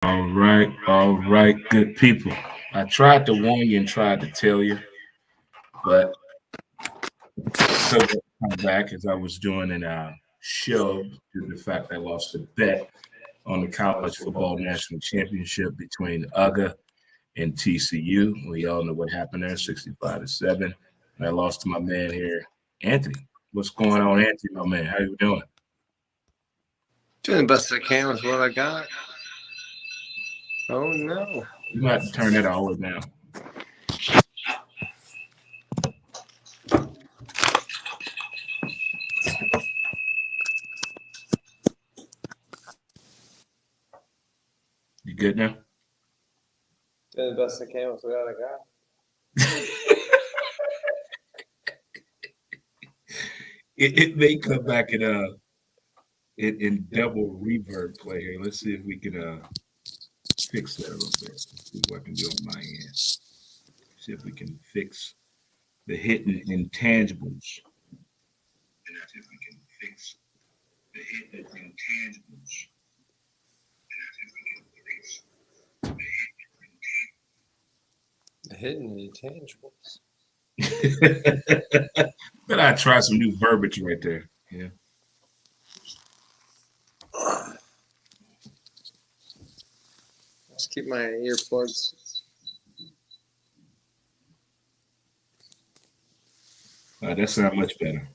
All right, good people. I tried to warn you and tried to tell you, but because I come back as I was doing in a show due to the fact I lost a bet on the college football national championship between UGA and TCU. We all know what happened there, 65-7. And I lost to my man here, Anthony. What's going on, Anthony, my man? How you doing? Doing the best I can with what I got. Oh no. You might have to turn that all the way down. You good now? Doing the best I can with what I got. It may come back in double reverb play here. Let's see if we can fix that a little bit. Let's see what I can do on my end. See if we can fix the hidden intangibles. And that's if we can fix the hidden intangibles. And that's if we can fix The hidden intangibles. But I try some new verbiage right there. Yeah. Just keep my earplugs. That sounds much better.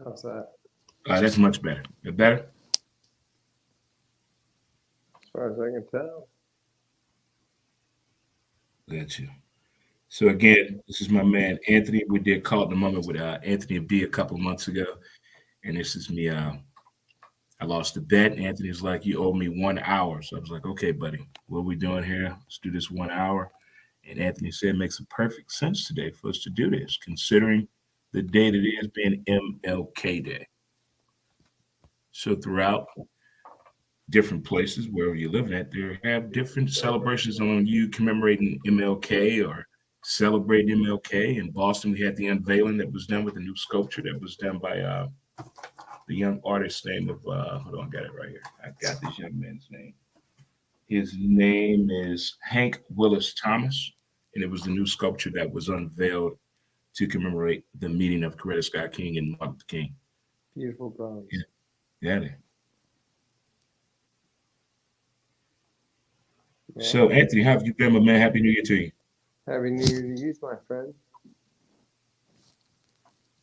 How's that? That's much better. That better? As far as I can tell. Got you. So again, this is my man Anthony. We did Caught in the Moment with Anthony B a couple months ago, and this is me. I lost the bet. Anthony's like, "You owe me 1 hour." So I was like, "Okay, buddy, what are we doing here? Let's do this 1 hour." And Anthony said, "It makes a perfect sense today for us to do this, considering the day that it is being MLK Day." So throughout different places, wherever you're living at, they have different celebrations on you commemorating MLK or celebrating MLK. In Boston, we had the unveiling that was done with a new sculpture that was done by the young artist's name of, hold on, I got it right here. I got this young man's name. His name is Hank Willis Thomas, and it was the new sculpture that was unveiled to commemorate the meeting of Coretta Scott King and Martin Luther King. Beautiful bronze. Yeah. So, Anthony, how have you been, my man? Happy New Year to you. Happy New Year to you, my friend.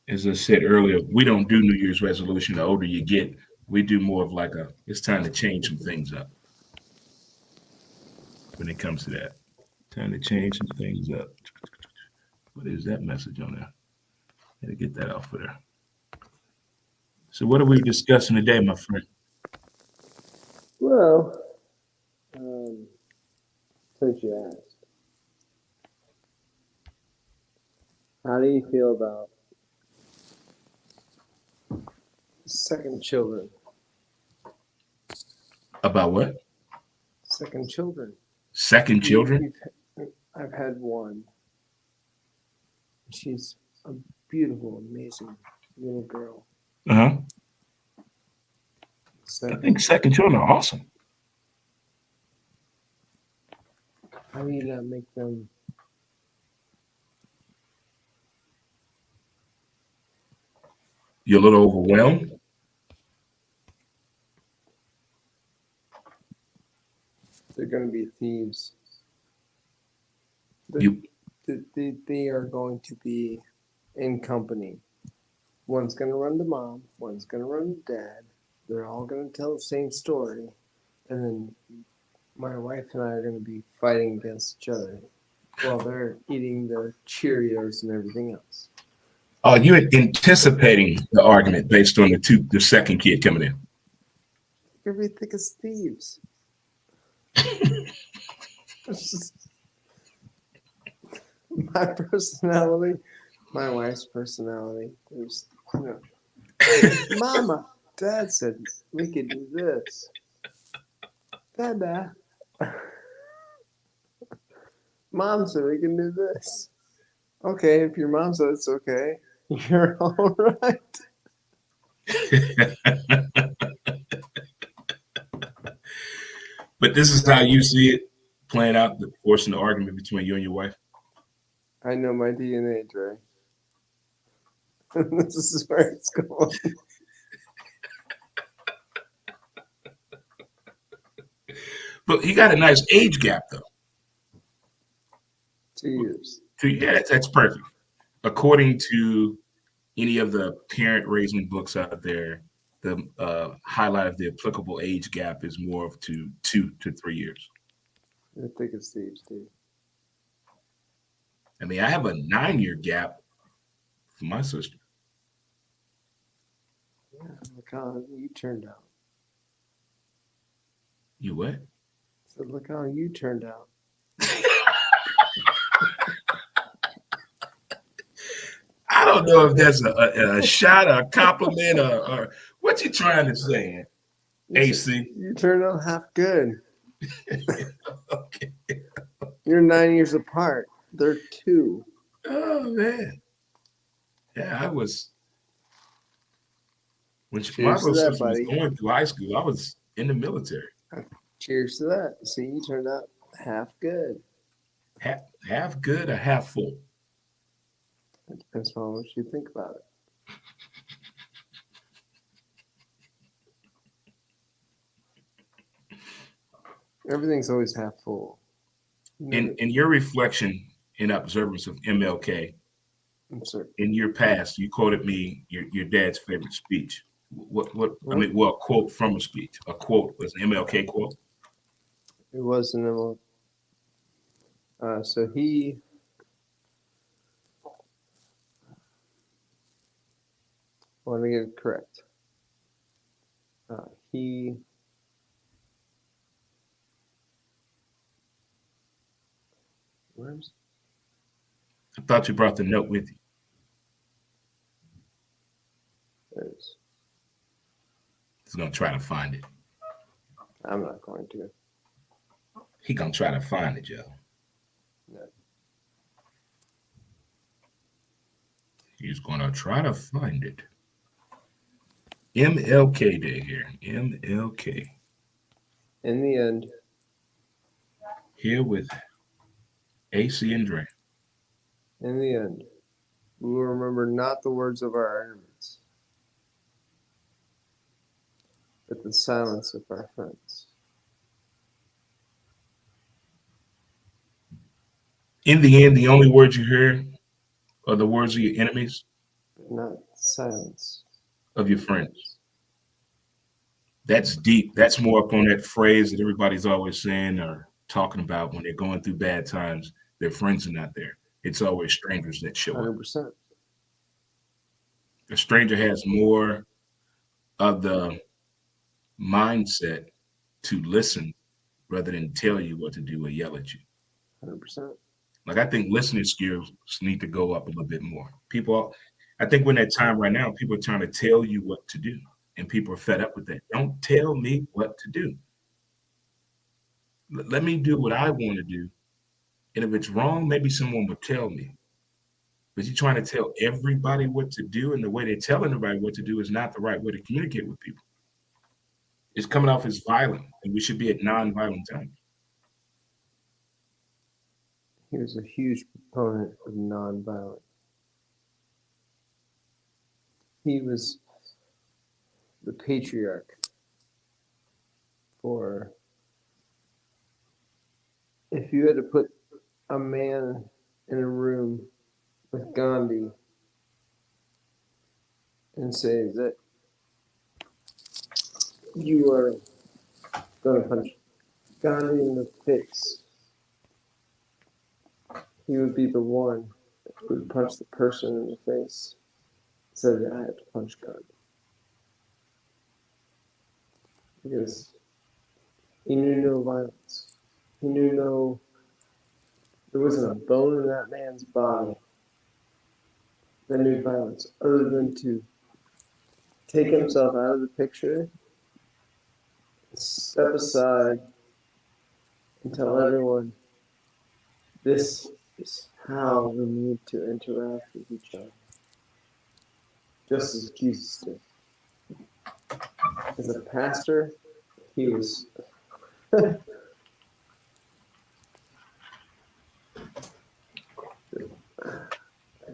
As I said earlier, we don't do New Year's resolution. The older you get, we do more of like it's time to change some things up when it comes to that. Time to change some things up. What is that message on there? Gotta get that off of there. So, what are we discussing today, my friend? Well, since you asked, how do you feel about second children? About what? Second children. Second children? I've had one. She's a beautiful, amazing little girl. I think second children are awesome. How do you not make them? You're a little overwhelmed. They're going to be thieves. They are going to be in company. One's going to run to mom. One's going to run to dad. They're all going to tell the same story. And then my wife and I are going to be fighting against each other while they're eating their Cheerios and everything else. Oh, you're anticipating the argument based on the second kid coming in. Everybody think it's thieves. My personality, my wife's personality. There's, Mama, Dad said we could do this. Dada. Mom said we can do this. Okay, if your mom said it's okay. You're all right. But this is how you see it playing out, the forcing the argument between you and your wife. I know my DNA, Dre. This is where it's going. But you got a nice age gap, though. 2 years. So yeah, that's perfect. According to any of the parent raising books out there, the highlight of the applicable age gap is more of 2 to 3 years. I think it's Steve's too. I mean, I have a 9 year gap for my sister. Yeah, look how you turned out. You what? So look how you turned out. I don't know if that's a shot, a compliment, or what you trying to say, AC. You turned out half good. Okay. You're 9 years apart. They're 2. Oh man, yeah, I was when my Cheers to little that, sister was buddy. going through high school. I was in the military. Cheers to that. See, you turned out half good. Half good or half full. It depends on what you think about it. Everything's always half full. In your reflection and observance of MLK, I'm sorry. in your past, you quoted me your dad's favorite speech. What I mean, well, a quote from a speech. A quote was an MLK quote. It was an so he want to get it correct. He where's I thought you brought the note with you. there's He's gonna try to find it. I'm not going to. He gonna try to find it, Joe. No. He's gonna try to find it. MLK Day here. MLK. In the end, Here with AC and Dre. in the end, we will remember not the words of our enemies, but the silence of our friends. In the end, the only words you hear are the words of your enemies, But not silence of your friends. That's deep. That's more up on that phrase that everybody's always saying or talking about when they're going through bad times. Their friends are not there. It's always strangers that show up. 100%. A stranger has more of the mindset to listen rather than tell you what to do or yell at you. 100%. Like I think listening skills need to go up a little bit more. People, I think we're in that time right now, people are trying to tell you what to do, and people are fed up with that. Don't tell me what to do. Let me do what I want to do, and if it's wrong, maybe someone will tell me. But you're trying to tell everybody what to do, and the way they're telling everybody what to do is not the right way to communicate with people. It's coming off as violent, and we should be at non-violent times. He was a huge proponent of nonviolence. He was the patriarch for if you had to put a man in a room with Gandhi and say that you are going to punch Gandhi in the face, he would be the one who would punch the person in the face and say that I have to punch Gandhi. Because he knew no violence. He knew there wasn't a bone in that man's body that knew violence other than to take himself out of the picture, step aside, and tell everyone this is how we need to interact with each other. just as Jesus did. As a pastor, he was.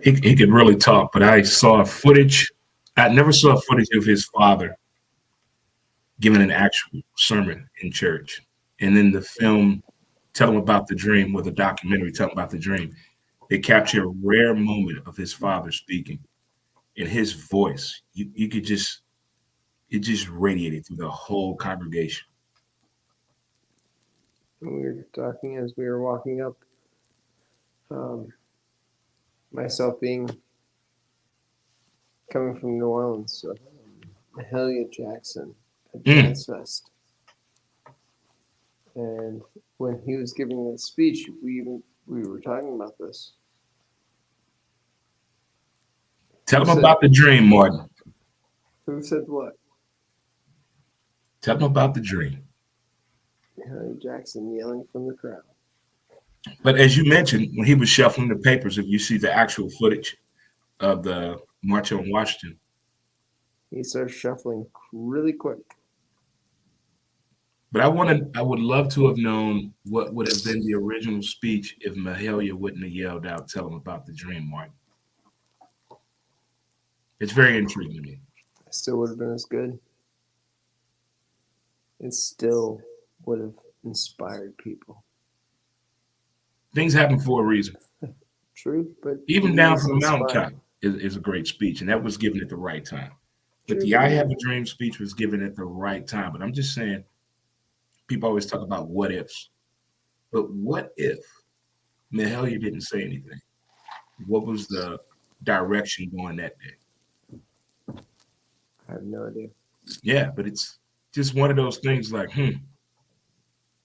He could really talk, but I saw footage. I never saw footage of his father giving an actual sermon in church. And then the film Tell Him About the Dream, or the documentary Tell Him About the Dream, they capture a rare moment of his father speaking. In his voice, you could just, it just radiated through the whole congregation. We were talking as we were walking up. Myself being coming from New Orleans, Mahalia Jackson at Jazz Fest, and when he was giving that speech, we were talking about this. Tell him about the dream, Martin. Who said what? Tell him about the dream. Mahalia Jackson yelling from the crowd. But as you mentioned, when he was shuffling the papers, if you see the actual footage of the March on Washington, he starts shuffling really quick. But I would love to have known what would have been the original speech if Mahalia wouldn't have yelled out, "Tell him about the dream, Martin." It's very intriguing to me. It still would have been as good. It still would have inspired people. Things happen for a reason. True, but even down from the mountaintop is a great speech, and that was given at the right time. But the "I Have a Dream" speech was given at the right time. But I'm just saying, people always talk about what ifs. But what if Mahalia didn't say anything? What was the direction going that day? I have no idea. Yeah, but it's just one of those things like,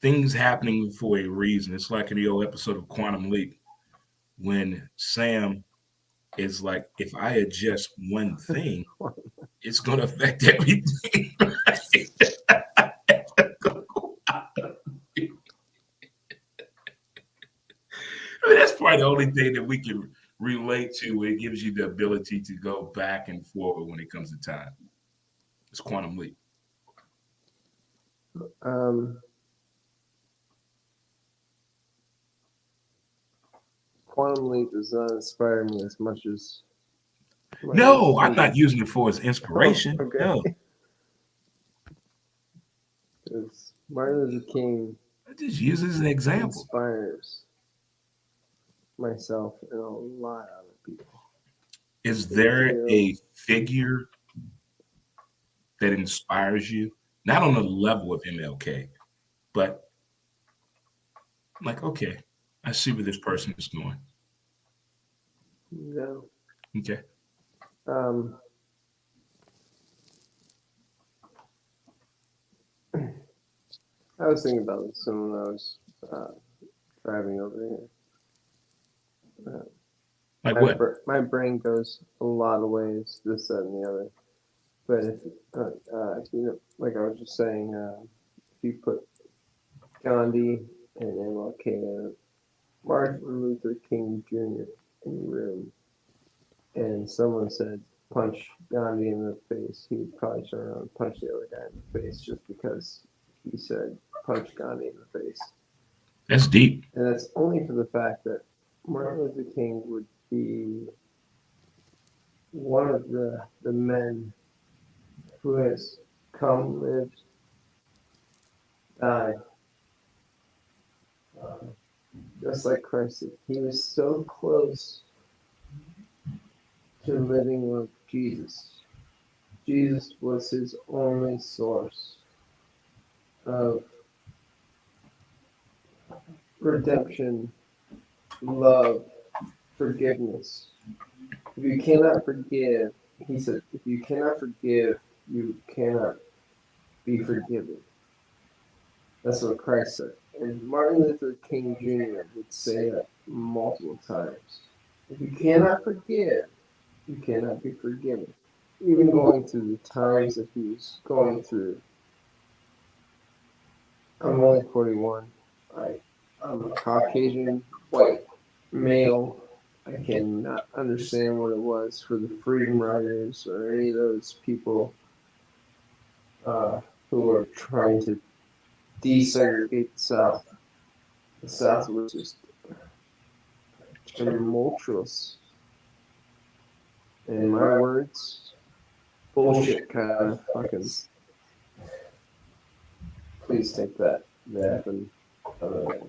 things happening for a reason. It's like in the old episode of Quantum Leap when Sam is like, if I adjust one thing, it's going to affect everything. I mean, that's probably the only thing that we can relate to. It gives you the ability to go back and forward when it comes to time. It's Quantum Leap. Quantum Leap does not inspire me as much as. No, I'm not using it for its inspiration. Oh, okay. No. Because Martin Luther King. I just use it as an example. Inspires myself and a lot of other people. Is there a figure that inspires you? Not on the level of MLK, but like, okay, I see where this person is going. No. Okay. I was thinking about this when I was driving over here. Like what? My brain goes a lot of ways, this, that, and the other. But if like I was just saying, if you put Gandhi and MLK and Martin Luther King Jr. in the room, and someone said, punch Gandhi in the face, he would probably turn around and punch the other guy in the face just because he said, punch Gandhi in the face. That's deep. And that's only for the fact that Martin Luther King would be one of the men who has come, lived, died, just like Christ did. He was so close to living with Jesus. Jesus was his only source of redemption, love, forgiveness. If you cannot forgive, he said, if you cannot forgive, you cannot be forgiven. That's what Christ said. And Martin Luther King Jr. would say that multiple times. If you cannot forgive, you cannot be forgiven. Even going through the times that he was going through. I'm only 41. I'm a Caucasian white male I cannot understand what it was for the freedom riders or any of those people who were trying to desegregate the South. The South was just tumultuous. In my words, bullshit kind of fucking. Please take that and other way.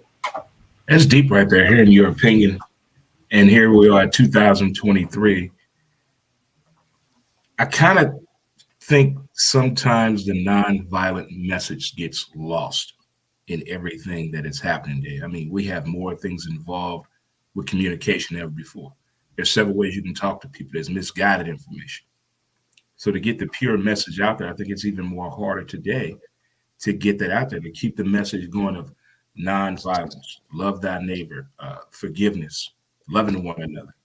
That's deep right there, hearing your opinion. And here we are, 2023. I kind of think sometimes the nonviolent message gets lost in everything that is happening there. I mean, we have more things involved with communication than ever before. There's several ways you can talk to people. There's misguided information. So to get the pure message out there, I think it's even more harder today to get that out there, to keep the message going of nonviolence, love thy neighbor, forgiveness, loving one another.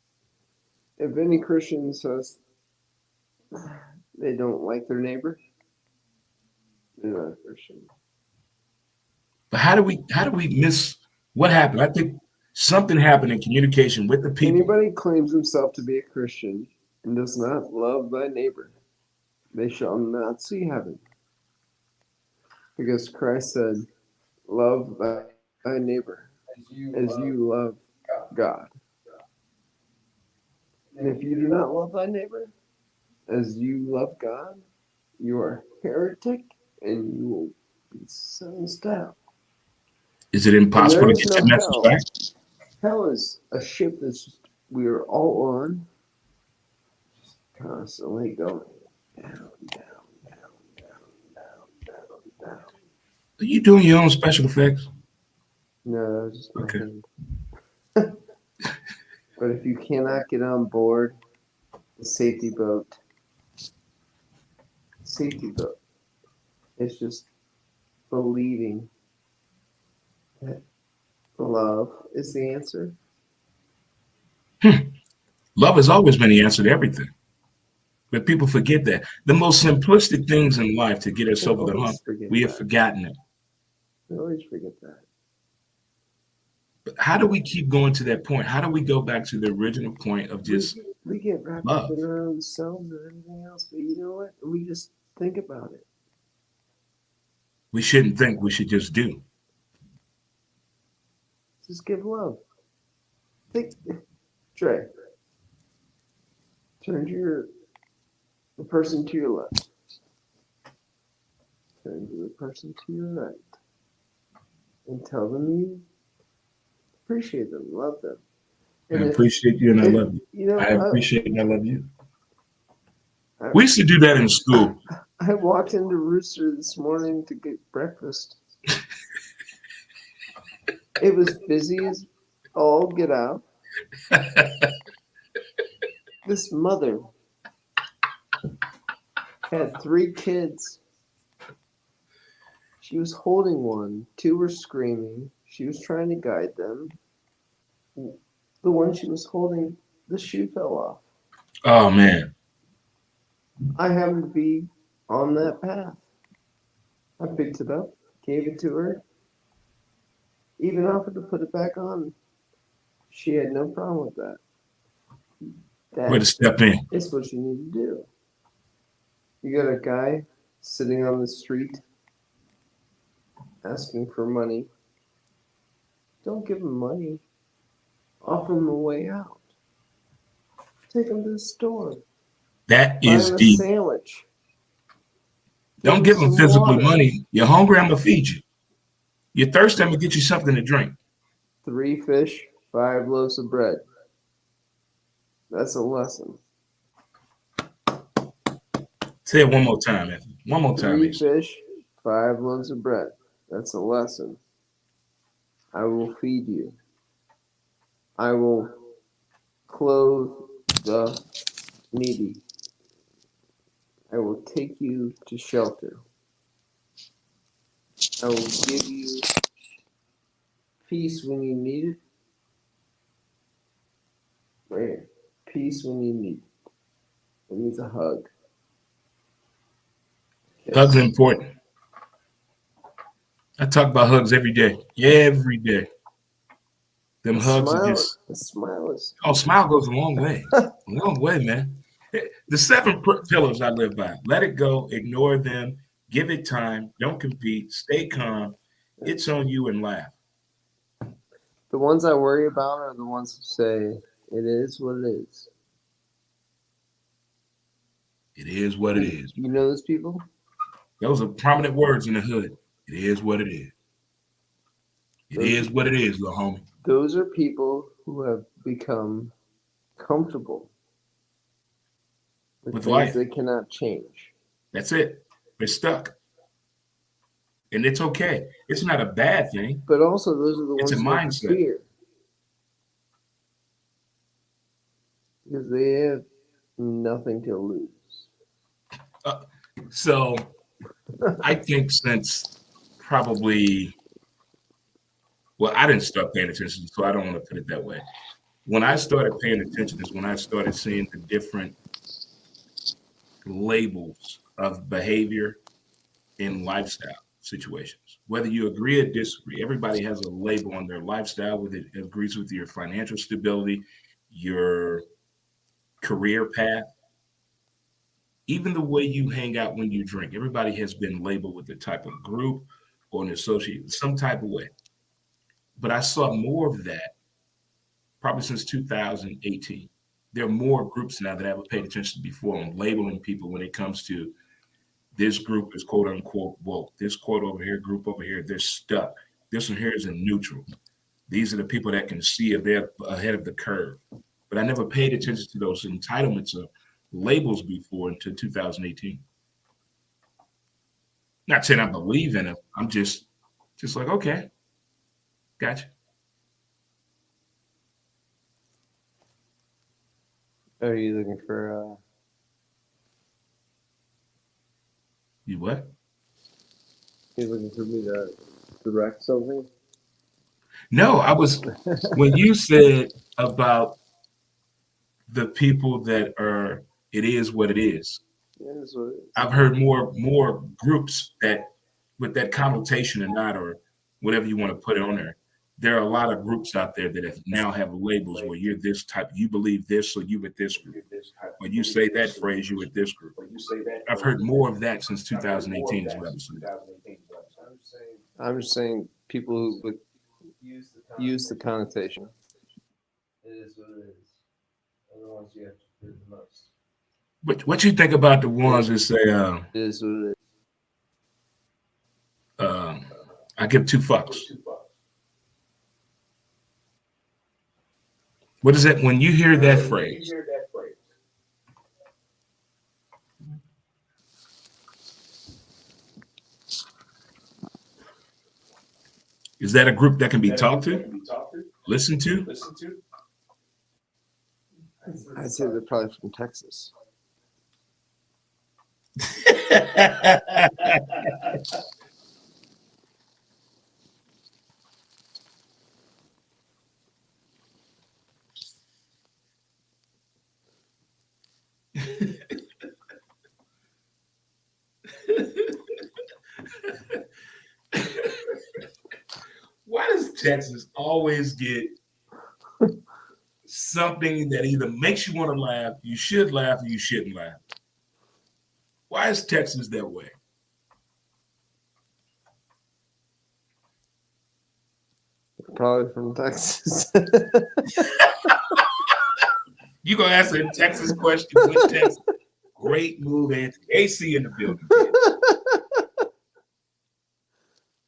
If any Christian says they don't like their neighbor, they're not a Christian. But how do we miss what happened? I think something happened in communication with the people. Anybody claims himself to be a Christian and does not love thy neighbor, they shall not see heaven. Because Christ said, love thy neighbor as you love God. And if you do not love thy neighbor as you love God, you are a heretic and you will be sentenced to hell. Is it And impossible there to is get no that message hell. back? Hell is a ship that's just, we are all on, just constantly going down, down, down, down, down, down, down. Are you doing your own special effects? No, just my Okay. hand. But if you cannot get on board the safety boat, it's just believing that love is the answer. Love has always been the answer to everything. But people forget that. The most simplistic things in life to get us They over the always hump, forget we have that. forgotten it. They always forget that. But how do we keep going to that point? How do we go back to the original point of just We get wrapped up love? in our own selves and everything else, but you know what? We just think about it. We shouldn't think, we should just do. Just give love. Think, Dre, turn to the person to your left. Turn to the person to your right. And tell them you appreciate them, love them. I And appreciate you and I love you. you know, I appreciate and I love you. I, We used to do that in school. I walked into Rooster this morning to get breakfast. It was busy as all get out. This mother had 3 kids. She was holding one. 2 were screaming. She was trying to guide them. The one she was holding, the shoe fell off. Oh man. I happened to be on that path. I picked it up, gave it to her, even offered to put it back on. She had no problem with that. Way to step in. That's what you need to do. You got a guy sitting on the street asking for money. Don't give him money. Offer him a way out. Take him to the store. That Buy is him a deep. sandwich. Don't give them some physically water. money. You're hungry, I'm gonna feed you. You're thirsty, I'm gonna get you something to drink. 3 fish, 5 loaves of bread. That's a lesson. Say it one more time, Anthony. One more time. 3 Anthony. fish, 5 loaves of bread. That's a lesson. I will feed you. I will clothe the needy. I will take you to shelter. I will give you peace when you need it. Right? Peace when you need it. It needs a hug. Hugs are important. I talk about hugs every day. Every day. Them A hugs are smile, just a smile is. smile goes a long way. A long way, man. The seven pillars I live by. Let it go, ignore them, give it time, don't compete, stay calm. It's on you and laugh. The ones I worry about are the ones who say, "It is what it is." It is what it is. You know those people? Those are prominent words in the hood. It is what it is. It Those is what it is, little homie. those are people who have become comfortable with With things life. they cannot change. That's it. They're stuck. And it's okay. It's not a bad thing. But also, those are the It's a ones who have the mindset. fear because they have nothing to lose. So I think since probably, well, I didn't start paying attention, so I don't want to put it that way. When I started paying attention is when I started seeing the different labels of behavior in lifestyle situations. Whether you agree or disagree, everybody has a label on their lifestyle, whether it agrees with your financial stability, your career path, even the way you hang out when you drink. Everybody has been labeled with a type of group or an associate, some type of way. But I saw more of that probably since 2018. There are more groups now that I haven't paid attention to before on labeling people when it comes to this group is quote unquote woke. This quote over here, group over here, they're stuck. This one here is in neutral. These are the people that can see if they're ahead of the curve. But I never paid attention to those entitlements of labels before until 2018. Not saying I believe in them. I'm just like, okay, gotcha. Are you looking for? You what? You looking for me to direct something? No, I was when you said about the people that are it is what it is. Yeah, that's what it is. I've heard more groups that with that connotation or not, or whatever you want to put it on there. There are a lot of groups out there that now have labels where you're this type, you believe this, so you with this group. When you say that phrase, you with this group. I've heard more of that since 2018 is what I'm saying. I'm just saying people who would use the connotation. It is what it is. Otherwise, you have to prove the most. What you think about the ones that say, It is what it is. I give two fucks? What is that when you hear that phrase? Is that a group that can be talked to, listened to? I'd say they're probably from Texas. Why does Texas always get something that either makes you want to laugh, you should laugh, or you shouldn't laugh? Why is Texas that way? Probably from Texas. You gonna answer a Texas question with Texas? Great move, Anthony. AC in the building.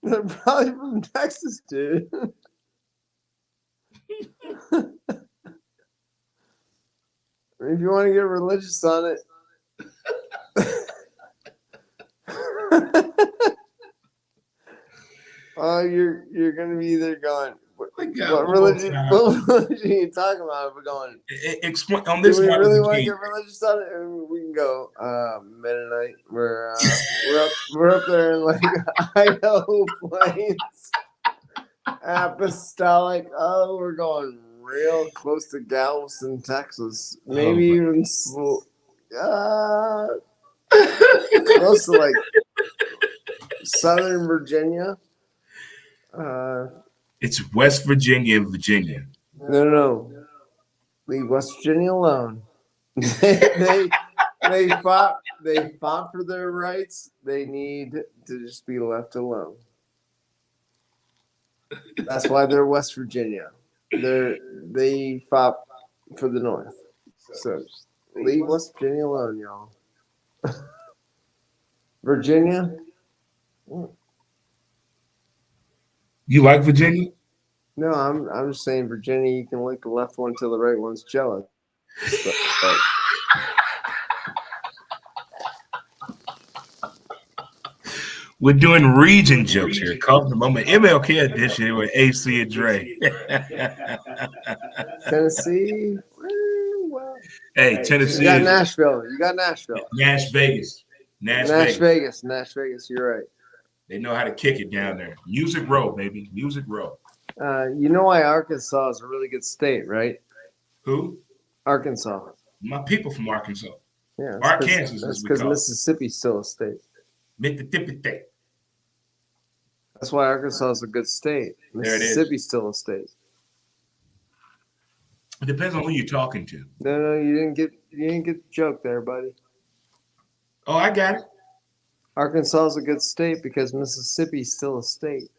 They're probably from Texas, dude. If you want to get religious on it. Oh, you're gonna be either going. What religion? What religion are you talking about? We're going. Explain on this Do we one. really want to get religious on it? We can go Mennonite. We're up there in like Idaho Plains. Apostolic. Oh, we're going real close to Galveston, Texas. Maybe even close to like Southern Virginia. It's West Virginia and Virginia. No. Leave West Virginia alone. They fought for their rights. They need to just be left alone. That's why they're West Virginia. They fought for the North. So leave West Virginia alone, y'all. Virginia? You like Virginia? No, I'm just saying Virginia. You can lick the left one till the right one's jealous. But We're doing region jokes here. Call the moment MLK edition here with AC and Dre. Tennessee. Well, Hey, Tennessee. You got Nashville. You got Nashville. Nash Vegas. Nash Vegas. You're right. They know how to kick it down there. Music Row, baby. Music Row. You know why Arkansas is a really good state, right? Who? Arkansas. My people from Arkansas. Yeah. Arkansas. That's because Mississippi's still a state. Mississippi. That's why Arkansas is a good state. Mississippi's still a state. It depends on who you're talking to. No, you didn't get the joke there, buddy. Oh, I got it. Arkansas is a good state because Mississippi's still a state.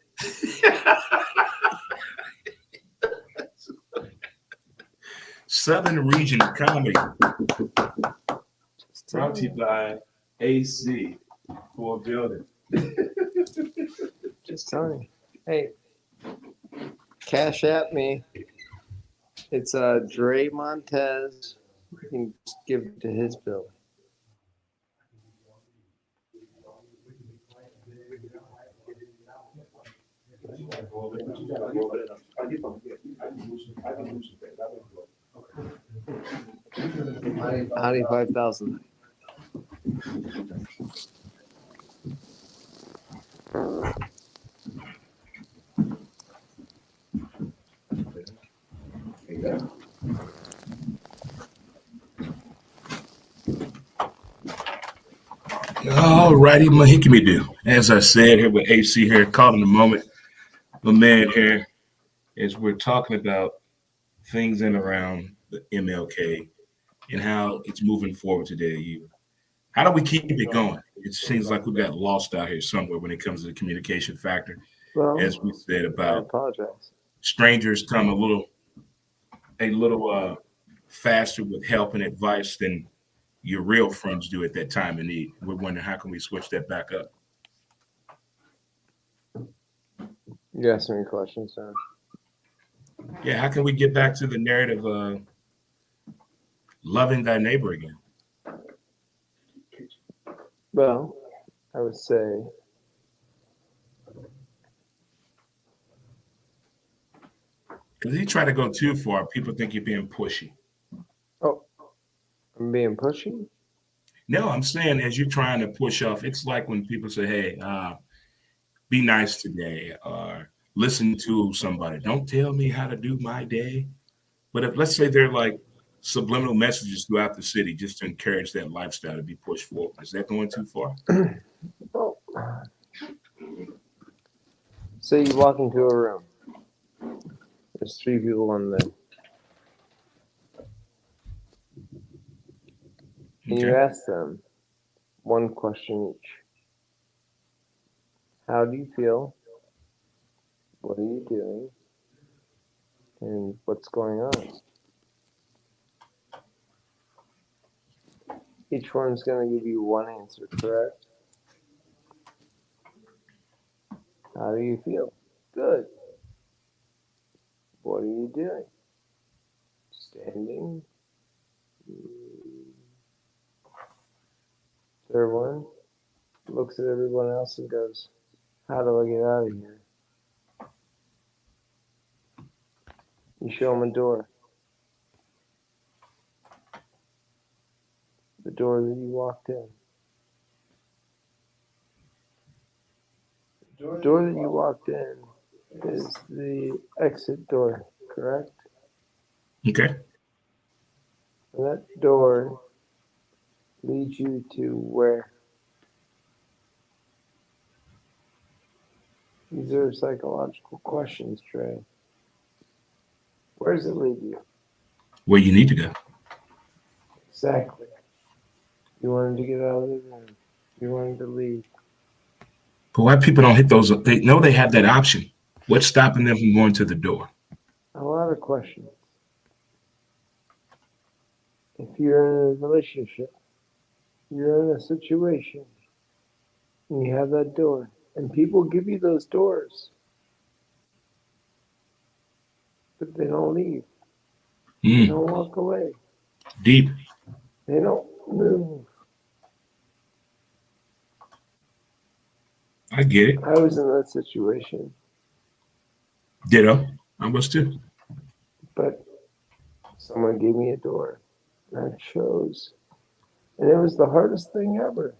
Southern Region Comedy. Brought to you by AC for building. Just telling you. Hey, cash at me. It's Dre Montez. You can just give it to his bill. How do you 5,000? All righty, Mahikimi do. As I said here with AC here, caught in the moment. The man here, as we're talking about things in around the MLK and how it's moving forward today. How do we keep it going? It seems like we got lost out here somewhere when it comes to the communication factor. Well, as we said I about apologize. strangers come a little faster with help and advice than your real friends do at that time of need. We're wondering how can we switch that back up? You asked me questions, son. Yeah, how can we get back to the narrative of loving thy neighbor again? Well, I would say because you try to go too far, people think you're being pushy. Oh, I'm being pushy? No, I'm saying as you're trying to push off, it's like when people say, hey, be nice today, or listen to somebody. Don't tell me how to do my day. But if let's say they're like subliminal messages throughout the city just to encourage that lifestyle to be pushed forward. Is that going too far? Oh. Say you walk into a room. There's 3 people in there. And you ask them one question each. How do you feel? What are you doing? And what's going on? Each one's going to give you one answer, correct? How do you feel? Good. What are you doing? Standing. Third one looks at everyone else and goes, how do I get out of here? You show them a door. The door that you walked in. The door that you walked in is the exit door, correct? Okay. And that door leads you to where? Leads These are psychological questions, Trey. Where does it lead you? Where you need to go. Exactly. You wanted to get out of the room. You wanted to leave. But why people don't hit those? They know they have that option. What's stopping them from going to the door? A lot of questions. If you're in a relationship, you're in a situation, and you have that door, and people give you those doors, but they don't leave. They Mm, don't walk away. deep. They don't move. I get it. I was in that situation, Ditto. I was too. but someone gave me a door, and I chose. And it was the hardest thing ever.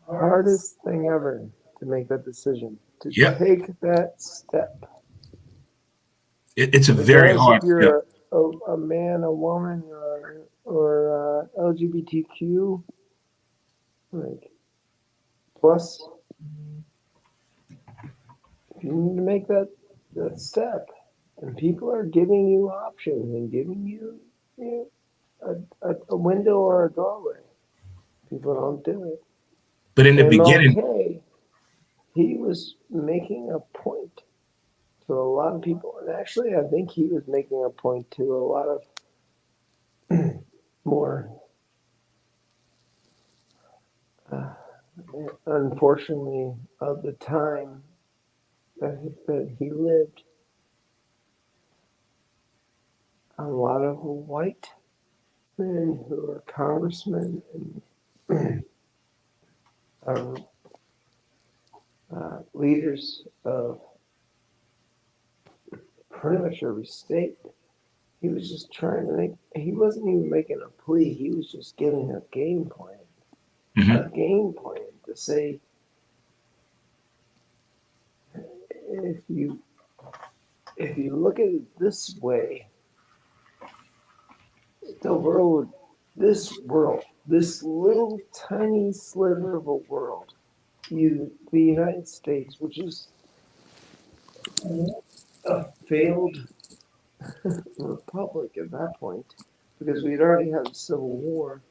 Hardest thing ever to make that decision, to Yep. take that step. It's a very Regardless if hard step. you're a man, a woman, or LGBTQ, like plus, you need to make that step. And people are giving you options and giving you a window or a doorway. People don't do it. But in the beginning, MLK, he was making a point to a lot of people, and actually, I think he was making a point to a lot of more, uh, unfortunately, of the time that he lived, a lot of white men who are congressmen and leaders of pretty much every state. He was just trying to make, he wasn't even making a plea, he was just giving mhm, a game plan to say, if you look at it this way, the world, this little tiny sliver of a world, the United States, which is a failed republic at that point, because we'd already had a civil war,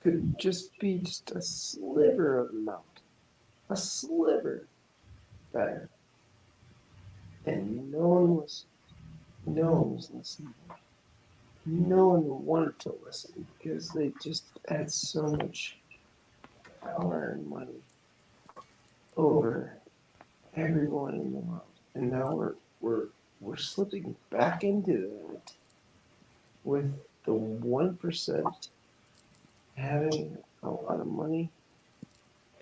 could just be just a sliver of the mountain, a sliver better, and no one was listening. No one wanted to listen because they just had so much power and money over everyone in the world, and now we're slipping back into that with the 1% having a lot of money,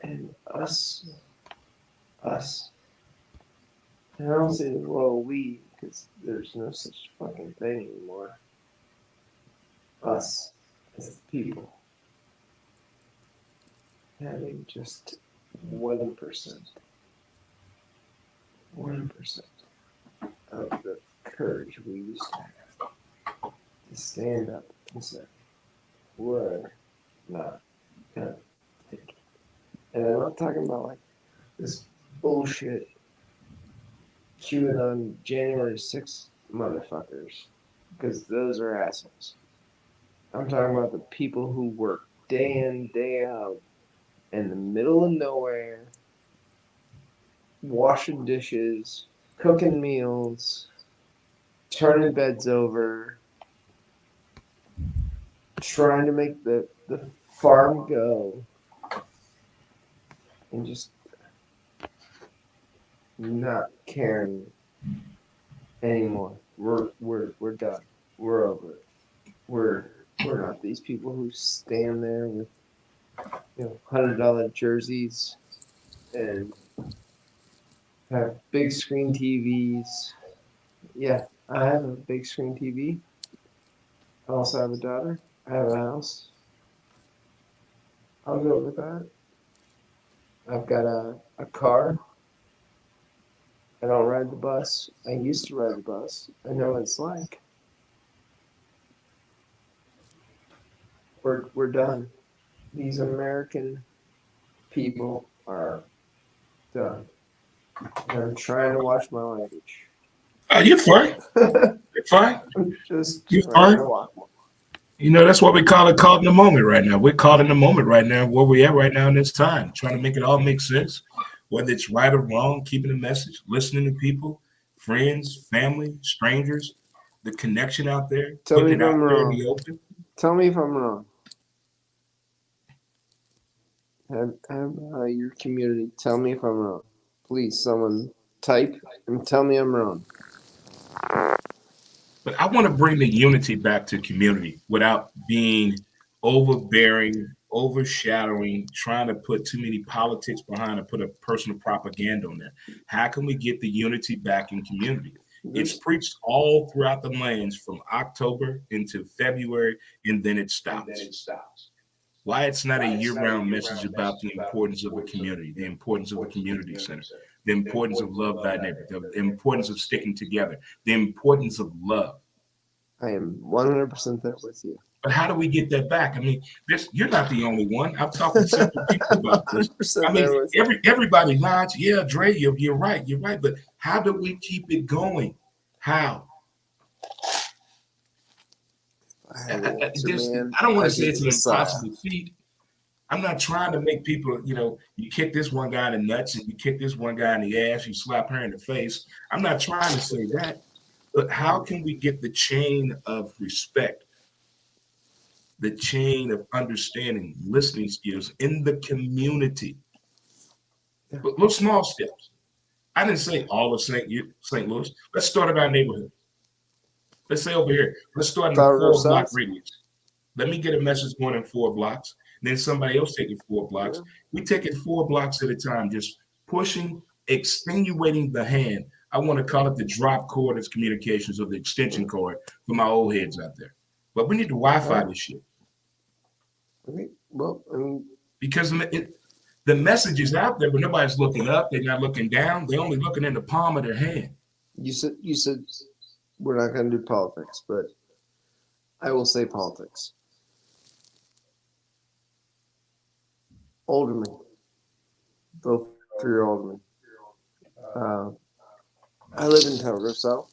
and us. And I don't say the royal we because there's no such fucking thing anymore. Us as the people having just 1%, 1% of the courage we used to have to stand up and say, we're not gonna take it. And I'm not talking about like this bullshit QAnon January 6th motherfuckers, because those are assholes. I'm talking about the people who work day in, day out in the middle of nowhere, washing dishes, cooking meals, turning beds over, trying to make the farm go, and just not caring anymore. We're done. We're over it. We're not these people who stand there with $100 jerseys and have big screen TVs. Yeah, I have a big screen TV. I also have a daughter. I have a house. I'll go with that. I've got a car. I don't ride the bus. I used to ride the bus. I know what it's like. We're done. These American people are done. And I'm trying to watch my language. Oh, you're fine. You're fine. I'm just You're trying fine. to watch. That's what we call it caught in the moment right now. We're caught in the moment right now, where we at right now in this time, trying to make it all make sense, whether it's right or wrong, keeping the message, listening to people, friends, family, strangers, the connection out there, Tell putting me it if out I'm there in wrong. the open. Tell me if I'm wrong. Have your community tell me if I'm wrong. Please, someone type and tell me I'm wrong. But I want to bring the unity back to community without being overbearing, overshadowing, trying to put too many politics behind and put a personal propaganda on there. How can we get the unity back in community? It's There's preached all throughout the lands from October into February, and then it stops. Why it's not a year-round message about the importance of a community, the importance of a community center, the importance of love thy neighbor, the importance of sticking together, the importance of love. I am 100% there with you. But how do we get that back? I mean, you're not the only one. I've talked to I'm several people about this. I 100% mean, there with you. everybody nods. Yeah, Dre, you're right. You're right. But how do we keep it going? How? I have an answer, man. I don't want to I'd say be it's the an Messiah. impossible feat. I'm not trying to make people, you kick this one guy in the nuts and you kick this one guy in the ass, you slap her in the face. I'm not trying to say that. But how can we get the chain of respect, the chain of understanding, listening skills in the community? But little small steps. I didn't say all of St. Louis. Let's start at our neighborhood. Let's say over here. Let's start in a Flower Grove 4-block South? radius. Let me get a message going in 4 blocks. Then somebody else take it 4 blocks. Yeah. We take it 4 blocks at a time, just pushing, extenuating the hand. I want to call it the drop cord of communications, or the extension cord for my old heads out there. But we need to Wi-Fi this shit, Okay. Well, I mean, because the message is out there, but nobody's looking up. They're not looking down. They're only looking in the palm of their hand. you said we're not going to do politics, but I will say politics. Alderman, vote for your alderman. I live in Flower Grove South.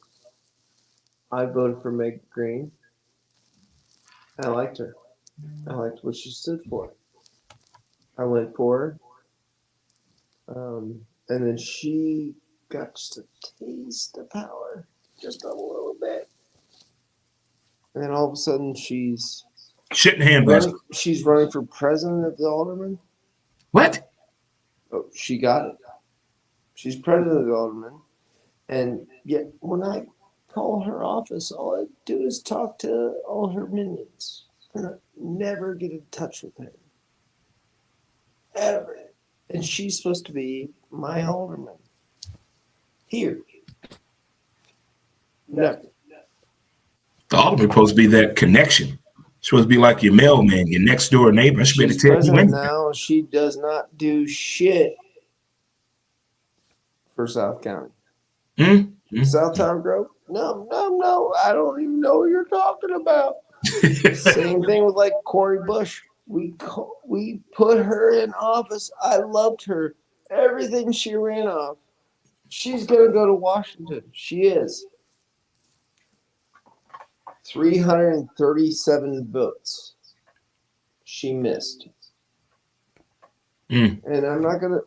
I voted for Meg Green. I liked her. I liked what she stood for. I went for her. And then she got just a taste of power, just a little bit. And then all of a sudden she's Shit in handbasket. running for president of the alderman. What? Oh, she got it. She's president of the alderman. And yet when I call her office, all I do is talk to all her minions. And I never get in touch with her. Ever. And she's supposed to be my alderman. Here. Never. The alderman supposed to be that connection. Supposed to be like your mailman, your next door neighbor. I should be able She's to tell you president anything. now. She does not do shit for South County. South Tower Grove? No. I don't even know what you're talking about. Same thing with like Cori Bush. We put her in office. I loved her. Everything she ran off. She's gonna go to Washington. She is. 337 votes. She missed. And I'm not gonna.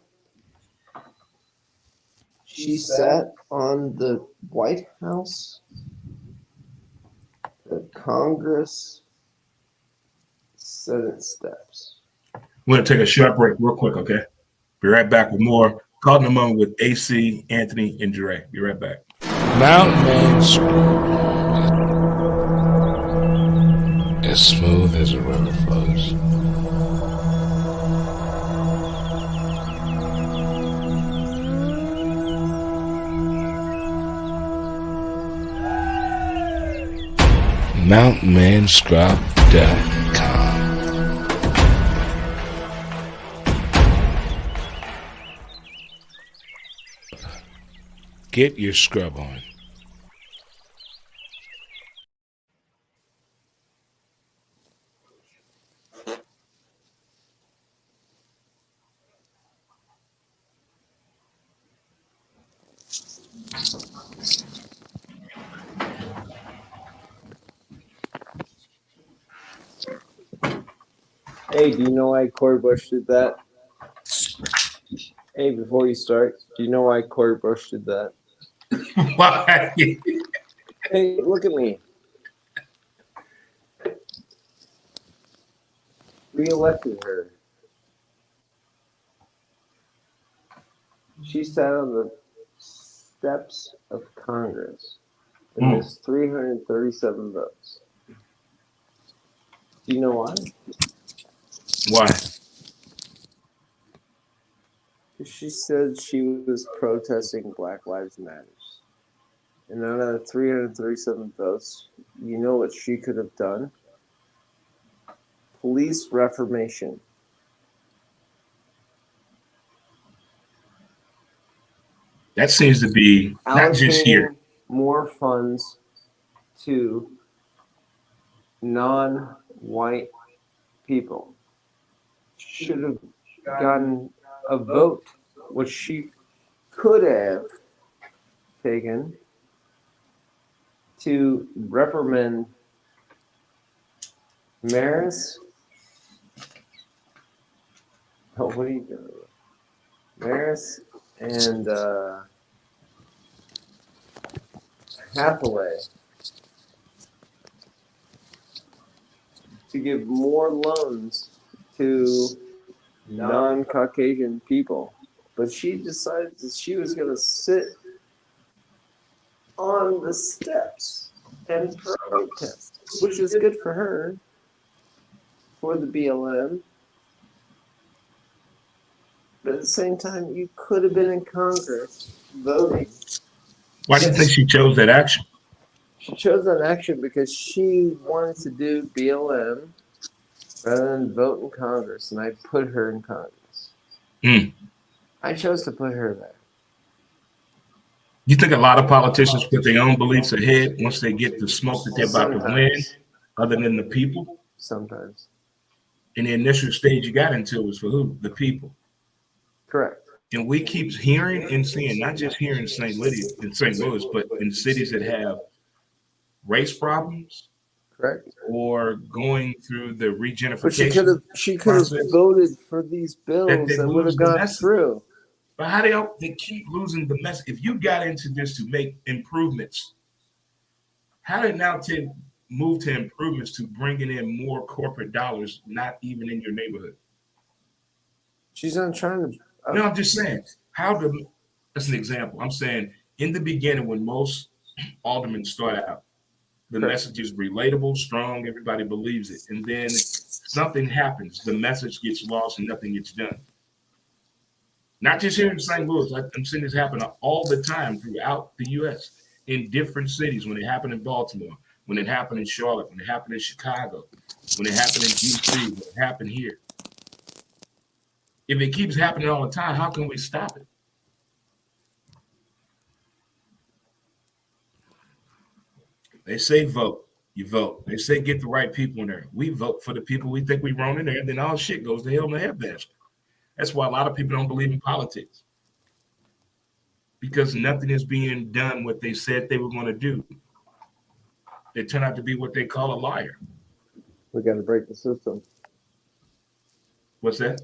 She sat on the White House, the Congress, Senate steps. We're going to take a short break real quick, okay? Be right back with more Caught in the Moment with AC, Anthony, and Dre. Be right back. Mountain Man as smooth as a river flows. MountainManScrub.com. Get your scrub on. Hey, do you know why Cory Bush did that? Hey, before you start, do you know why Cory Bush did that? Why? Hey, look at me. Re-elected her. She sat on the steps of Congress and missed 337 votes. Do you know why? Why? Because she said she was protesting Black Lives Matter. And out of 337 votes, you know what she could have done? Police reformation. That seems to be not just here. Allocating more funds to non-white people. Should have gotten a vote, which she could have taken to reprimand Maris. Oh, what are you doing? Maris and Hathaway to give more loans to non-Caucasian people. But she decided that she was going to sit on the steps and protest, which is good for her, for the BLM. But at the same time, you could have been in Congress voting. Why do you think she chose that action? She chose that action because she wanted to do BLM rather than vote in Congress, and I put her in Congress. I chose to put her there. You think a lot of politicians put their own beliefs ahead once they get the smoke that they're about to win, other than the people? Sometimes. In the initial stage you got into was for who? The people. Correct. And we keep hearing and seeing, not just here in St. Louis, but in cities that have race problems, correct, or going through the regentrification. But she could have voted for these bills that would have gone through. But how they keep losing the message? If you got into this to make improvements, how did now move to improvements to bringing in more corporate dollars, not even in your neighborhood? She's not trying to. No, I'm just saying. That's an example. I'm saying in the beginning, when most aldermen start out, the message is relatable, strong, everybody believes it. And then something happens. The message gets lost and nothing gets done. Not just here in St. Louis. I'm seeing this happen all the time throughout the U.S. in different cities. When it happened in Baltimore, when it happened in Charlotte, when it happened in Chicago, when it happened in D.C., when it happened here. If it keeps happening all the time, how can we stop it? They say vote. You vote. They say get the right people in there. We vote for the people we think we wrong in there, and then all shit goes to hell in the headbasket. That's why a lot of people don't believe in politics. Because nothing is being done what they said they were going to do. They turn out to be what they call a liar. We got to break the system. What's that?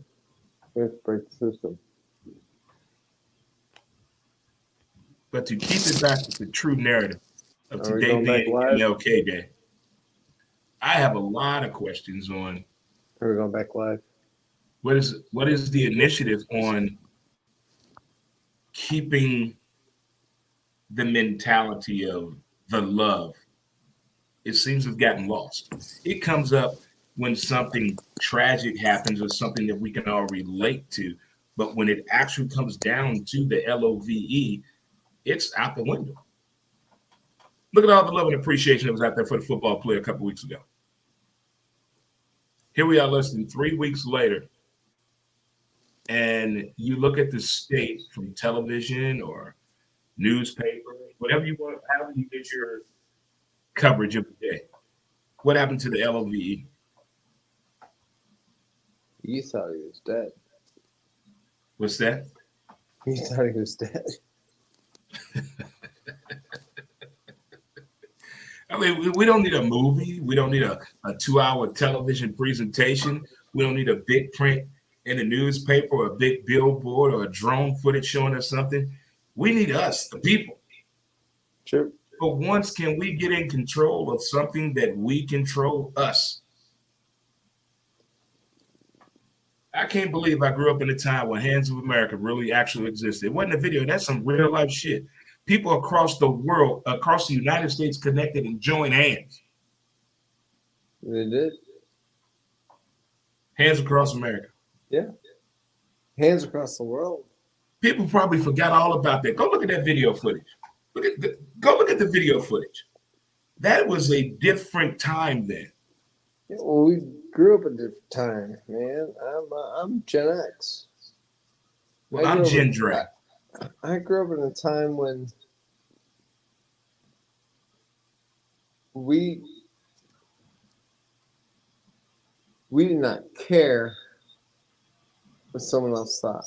We have to break the system. But to keep it back to the true narrative of today being MLK Day, I have a lot of questions on. Are we going back live? What is the initiative on keeping the mentality of the love? It seems to have gotten lost. It comes up when something tragic happens or something that we can all relate to. But when it actually comes down to the LOVE, it's out the window. Look at all the love and appreciation that was out there for the football player a couple weeks ago. Here we are less than 3 weeks later. And you look at the state from television or newspaper, whatever you want, however you get your coverage of the day. What happened to the LOVE? You thought he was dead. What's that? You thought he was dead. I mean, we don't need a movie. We don't need a 2-hour television presentation. We don't need a big print in the newspaper or a big billboard or a drone footage showing us something. We need us, the people. Sure. But once can we get in control of something that we control us? I can't believe I grew up in a time when Hands of America really actually existed. It wasn't a video. That's some real life shit. People across the world, across the United States, connected and joined hands. They did. Hands across America. Yeah. Hands across the world. People probably forgot all about that. Go look at that video footage. Go look at the video footage. That was a different time then. Yeah, well, we grew up in a different time, man. I'm Gen X. Well, I'm Gen Dre. I grew up in a time when we did not care what someone else thought.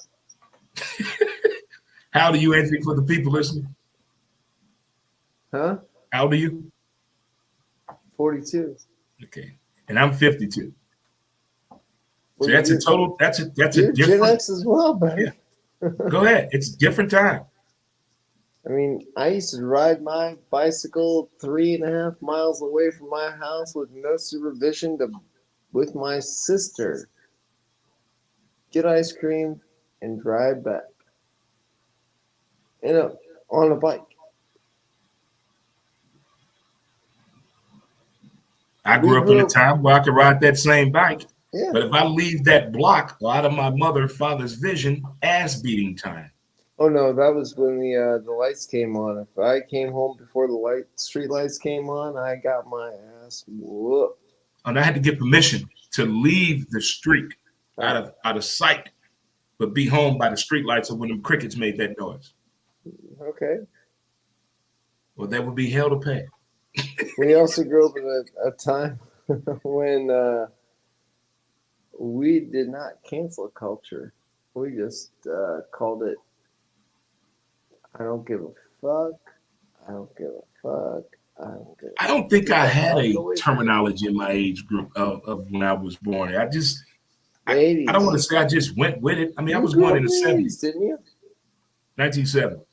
How old are you, Anthony, for the people listening? Huh? How old are you? 42. Okay. And I'm 52. So Well, that's a you're- total, that's a You're Gen different, X as well, buddy. go ahead. It's a different time. I mean, I used to ride my bicycle 3.5 miles away from my house with no supervision with my sister. Get ice cream and drive back. On a bike. I grew up in a time where I could ride that same bike. Yeah. But if I leave that block out of my mother and father's vision, ass beating time. Oh no, that was when the lights came on. If I came home before the street lights came on, I got my ass whooped. And I had to get permission to leave the street out of sight, but be home by the street lights or when them crickets made that noise. Okay. Well, that would be hell to pay. We also grew up in a time when we did not cancel culture. We just called it, I don't give a fuck. I don't give a fuck. I don't think I had a terminology in my age group of when I was born. I don't want to say I just went with it. I mean, I was born in the 70s. Didn't you? 1970.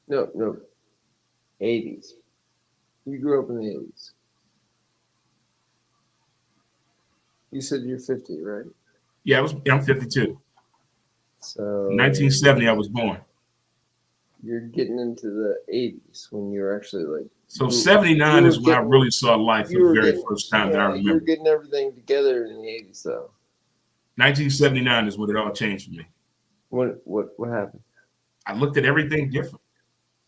No. 80s. You grew up in the 80s. You said you're 50, right? Yeah, I'm 52. So 1970, I was born. You're getting into the 80s when you're actually like. So 79 is when I really saw life for the very first time that I remember. You were getting everything together in the 80s, though. 1979 is when it all changed for me. What happened? I looked at everything different.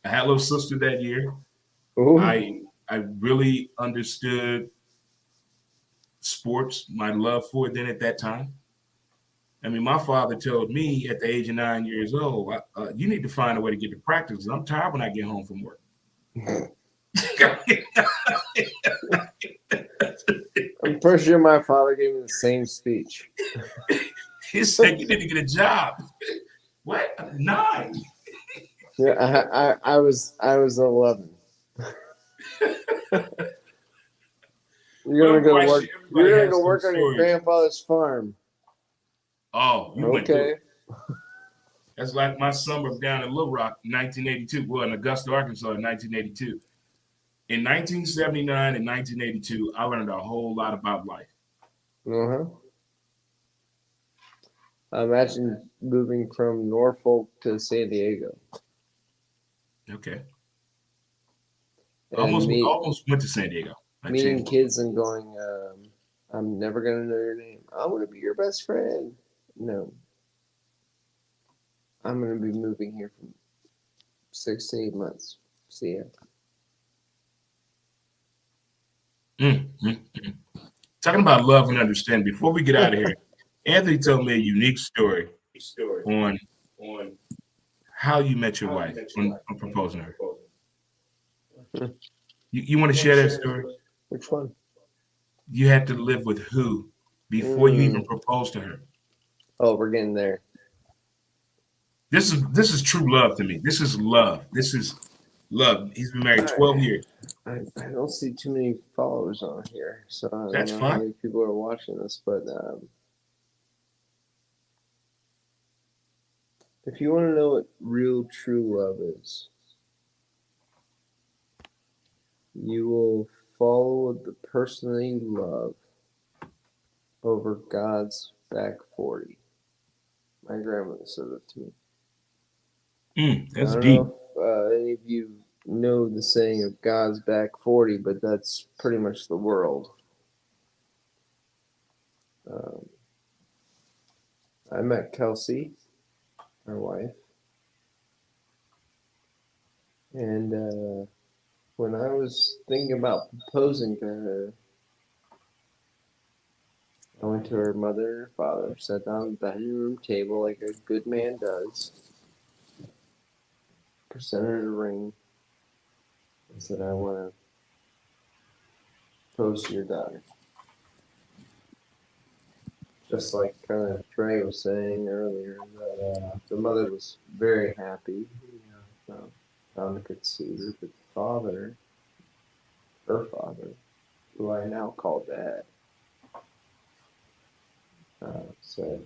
I had a little sister that year. Ooh. I really understood sports, my love for it then at that time. I mean, my father told me at the age of 9 years old, you need to find a way to get to practice. I'm tired when I get home from work. I'm pretty sure my father gave me the same speech. He said, you need to get a job. What? 9? Yeah, I was 11. You're gonna go work. You're gonna go work on your grandfather's farm. Oh, you went okay. That's like my summer down in Little Rock, 1982. Well, in Augusta, Arkansas, in 1982. In 1979 and 1982, I learned a whole lot about life. Uh-huh. Imagine moving from Norfolk to San Diego. Okay. And almost went to San Diego. Meeting kids and going, I'm never going to know your name. I want to be your best friend. No. I'm going to be moving here for 6 to 8 months. See ya. Talking about love and understanding, before we get out of here, Anthony told me a unique story on how you met your wife on proposing her. You want to share that story? Which one? You had to live with who before you even proposed to her? Oh, we're getting there. This is true love to me. This is love. This is love. He's been married 12 years. I don't see too many followers on here, so I don't That's know how fine. many people are watching this. But if you want to know what real true love is, you will follow the person that you love over God's back 40. My grandmother said that to me. I That's don't deep. know if any of you know the saying of God's back 40, but that's pretty much the world. Um, I met Kelsey, our wife, and when I was thinking about proposing to her, I went to her mother and her father, sat down at the dining room table like a good man does, presented her the ring, and said, I want to propose to your daughter. Just like kind of Dre was saying earlier, that the mother was very happy, found a good suitor, but the father, her father, who I now call dad, said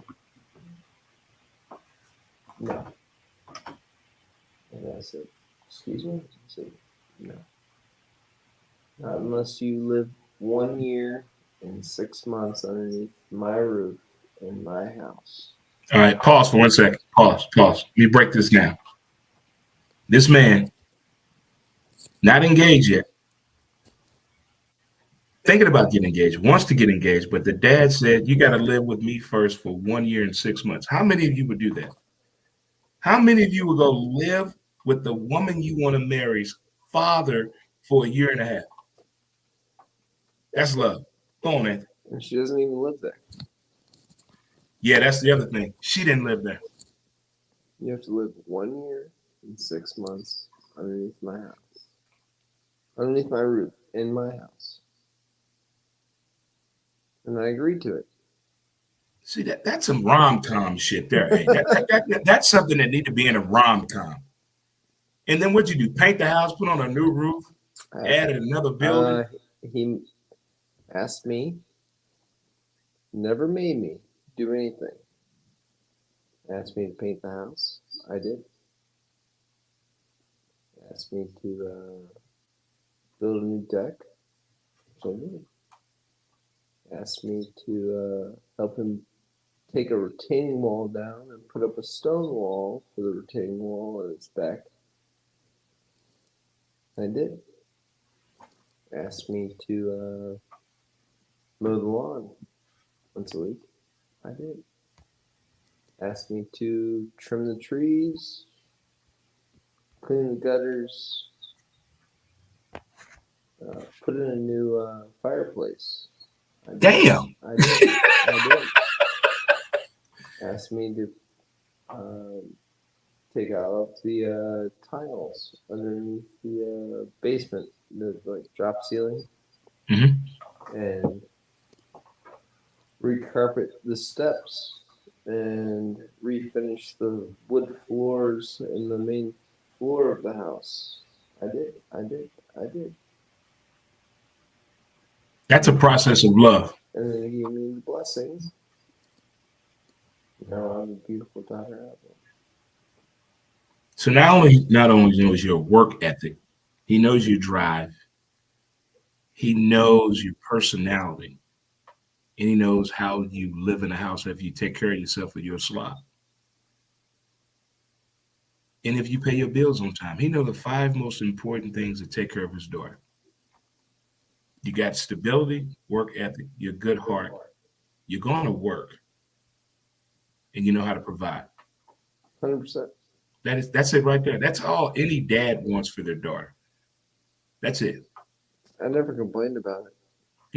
no. And I said, excuse me? He said, no. Not unless you live 1 year and 6 months underneath my roof in my house. All right, pause for 1 second. Pause. Let me break this down. This man, not engaged yet, thinking about getting engaged, wants to get engaged, but the dad said, you got to live with me first for 1 year and 6 months. How many of you would do that? How many of you would go live with the woman you want to marry's father for a year and a half? That's love. Go on, Anthony. And she doesn't even live there. Yeah, that's the other thing. She didn't live there. You have to live 1 year and 6 months underneath my house, underneath my roof, in my house. And I agreed to it. See, that's some rom-com shit there. Hey, that's something that need to be in a rom-com. And then what'd you do? Paint the house, put on a new roof, added another building? He asked me, never made me do anything. Asked me to paint the house. I did. Asked me to build a new deck. Which I did. Asked me to help him take a retaining wall down and put up a stone wall for the retaining wall at its back. I did. Asked me to mow the lawn once a week. I did. Asked me to trim the trees, clean the gutters, put in a new fireplace. I did. Damn. I did. Asked me to take out the tiles underneath the basement, the like drop ceiling, and recarpet the steps and refinish the wood floors in the main floor of the house. I did. That's a process of love. And then he gave me the blessings. Now I have a beautiful daughter out there. So not only knows your work ethic, he knows your drive, he knows your personality, and he knows how you live in a house if you take care of yourself with your slop. And if you pay your bills on time, he knows the 5 most important things to take care of his daughter. You got stability, work ethic, your good heart, you're going to work, and you know how to provide. 100%. That's it right there. That's all any dad wants for their daughter. That's it. I never complained about it.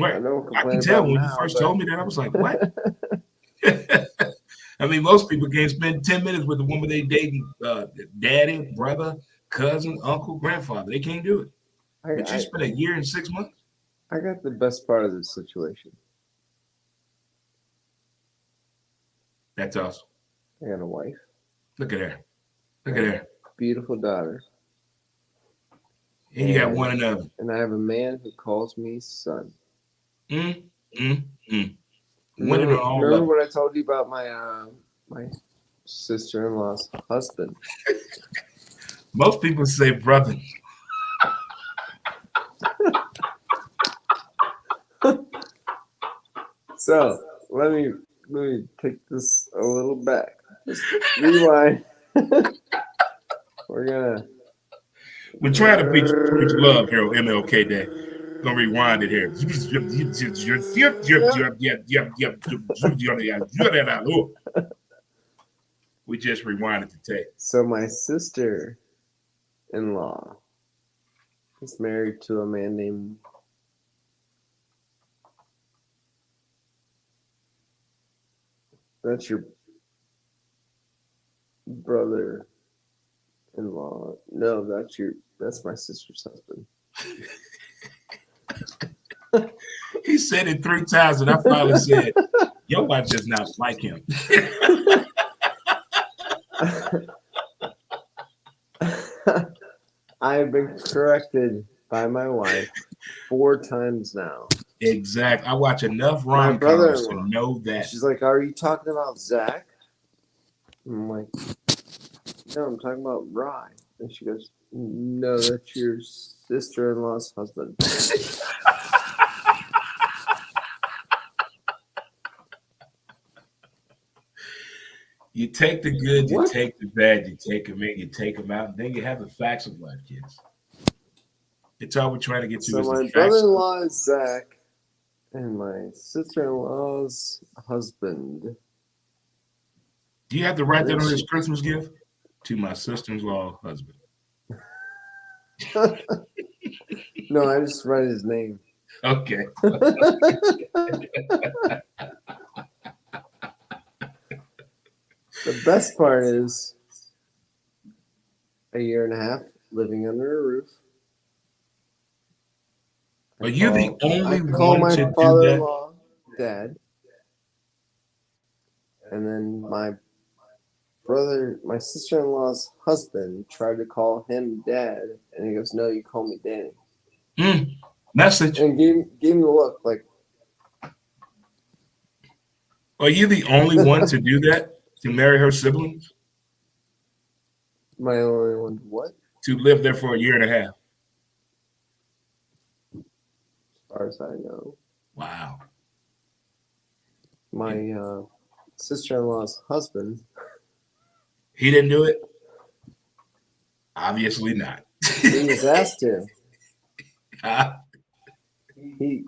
Right. I don't I can complain tell about it when you now, first but told me that, I was like, what? I mean, most people can't spend 10 minutes with the woman they dating, daddy, brother, cousin, uncle, grandfather. They can't do it. But you spent a year and 6 months? I got the best part of this situation. That's awesome. I got a wife. Look at her. Look at her. Beautiful daughter. And you got one another. And I have a man who calls me son. Mm, mm, mm. Women Remember, are all remember love. what I told you about my sister-in-law's husband? Most people say brother. So let me take this a little back. Just rewind. We're We're trying to preach love here on MLK Day. Gonna rewind it here. We just rewinded the tape. So my sister-in-law is married to a man named that's your brother-in-law. No, that's my sister's husband. He said it 3 times, and I finally said, "Your wife does not like him." I have been corrected by my wife 4 times now. Exactly. I watch enough My rom-coms to brother-in-law. know that. She's like, "Are you talking about Zach?" I'm like, "No, I'm talking about Rye." And she goes, "No, that's your sister-in-law's husband." You take the good, you What? take the bad, you take them in, you take them out, and then you have the facts of life, kids. It's all we're trying to get to So is the my facts. brother-in-law is Zach, and my sister-in-law's husband. Do you have to write that on this Christmas gift? To my sister-in-law husband. No, I just write his name. Okay. The best part is a year and a half living under a roof. Are you the only I call one my to do that? father-in-law Dad, and then my sister-in-law's husband tried to call him Dad, and he goes, "No, you call me Danny." Message. And gave him the look like, Are you the only one to do that? To marry her siblings? my only one. What? To live there for a year and a half? As far as I know, Wow. my sister-in-law's husband. He didn't do it? Obviously not. He was asked to. Huh? He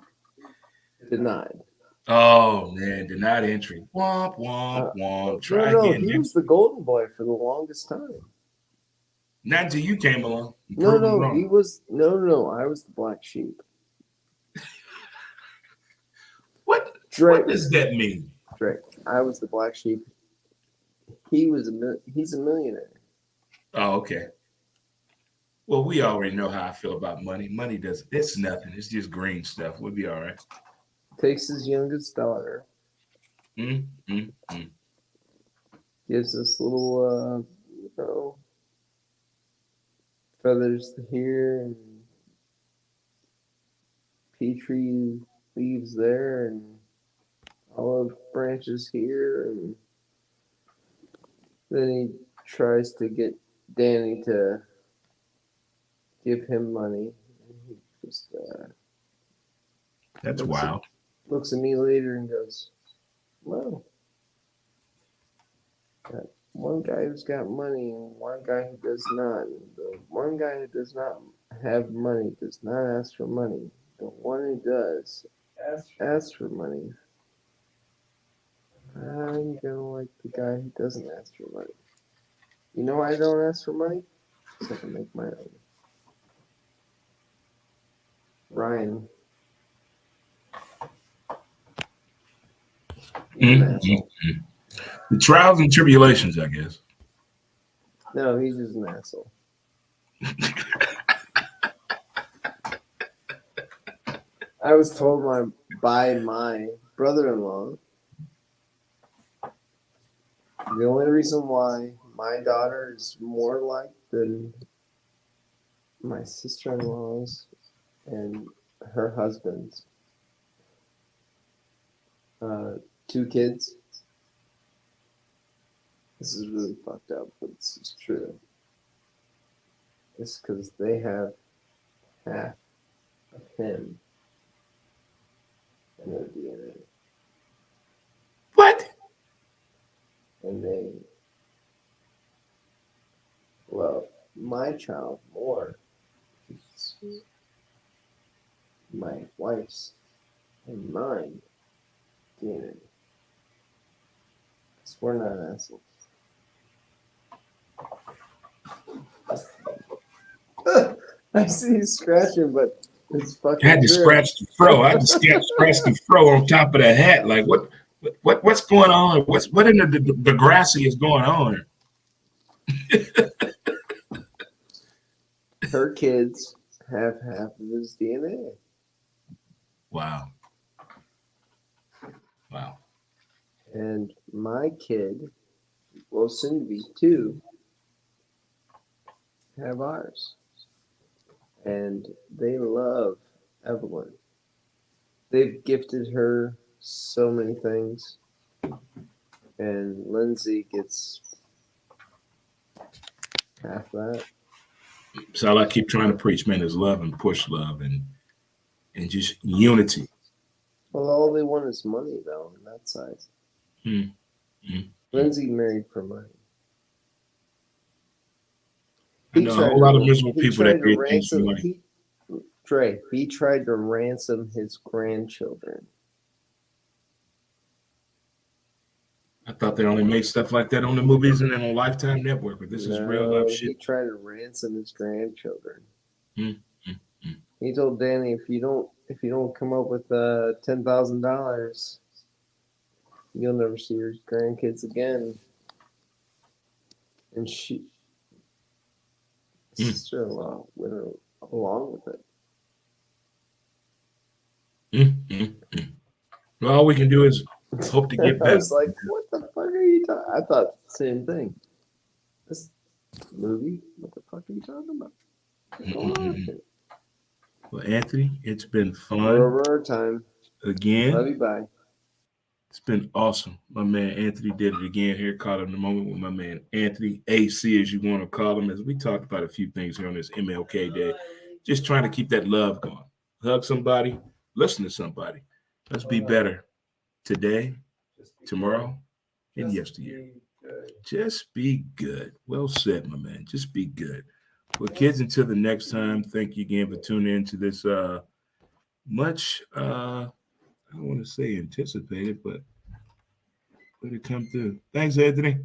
denied. Oh man, denied entry. Womp womp womp. Try No, again. he was the golden boy for the longest time. Not until you came along. No, he was no. I was the black sheep. What Drake. What does that mean? Drake. I was the black sheep. He's a millionaire. Oh, okay. Well, we already know how I feel about money. Money it's nothing. It's just green stuff. We'll be all right. Takes his youngest daughter. Gives us little feathers here and petri leaves there and olive branches here, and then he tries to get Danny to give him money. He just That's wild. Looks at me later and goes, "Well, got one guy who's got money and one guy who does not. And the one guy who does not have money does not ask for money. The one who does ask for money. I'm gonna like the guy who doesn't ask for money. You know why I don't ask for money? So I can make my own." Ryan. The trials and tribulations, I guess. No, he's just an asshole. I was told by my brother-in-law the only reason why my daughter is more liked than my sister-in-law's and her husband's 2 kids. This is really fucked up, but this is true. It's because they have half of him in their DNA. What? And they love my child more. It's my wife's and mine DNA. Because we're not assholes. I see you scratching, but it's fucking I had to true. scratch the fro. I had to scratch the fro on top of the hat. Like what's going on? What in the grassy is going on? Her kids have half of his DNA. Wow. Wow. And my kid, well, soon to be 2, have ours. And they love Evelyn. They've gifted her so many things. And Lindsay gets half that. So all I keep trying to preach, man, is love and push love and just unity. Well, all they want is money, though, on that side. Lindsay married for money. I know a whole lot of miserable people that create things for money. He tried to ransom his grandchildren. I thought they only made stuff like that on the movies and then on Lifetime Network, but this is real life shit. He tried to ransom his grandchildren. Mm. He told Danny, if you don't come up with $10,000, you'll never see your grandkids again. And sister-in-law went along with it. Well, all we can do is hope to get better. I was like, what the fuck are you talking? I thought the same thing. This movie, what the fuck are you talking about? What's going on here? Well, Anthony, it's been fun. Over our time. Again. Love you, bye. It's been awesome. My man Anthony did it again here. Caught in the moment with my man Anthony, AC as you want to call him, as we talked about a few things here on this MLK Day. Just trying to keep that love going. Hug somebody, listen to somebody. Let's be better today, tomorrow, and yesteryear. Just be good. Well said, my man. Just be good. Well, kids, until the next time, thank you again for tuning in to this much I don't want to say anticipated, but let it come through. Thanks, Anthony.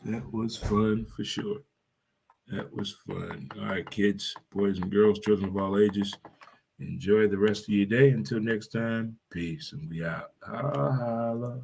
That was fun for sure. That was fun. All right, kids, boys and girls, children of all ages, enjoy the rest of your day. Until next time, peace, and we out. Holla.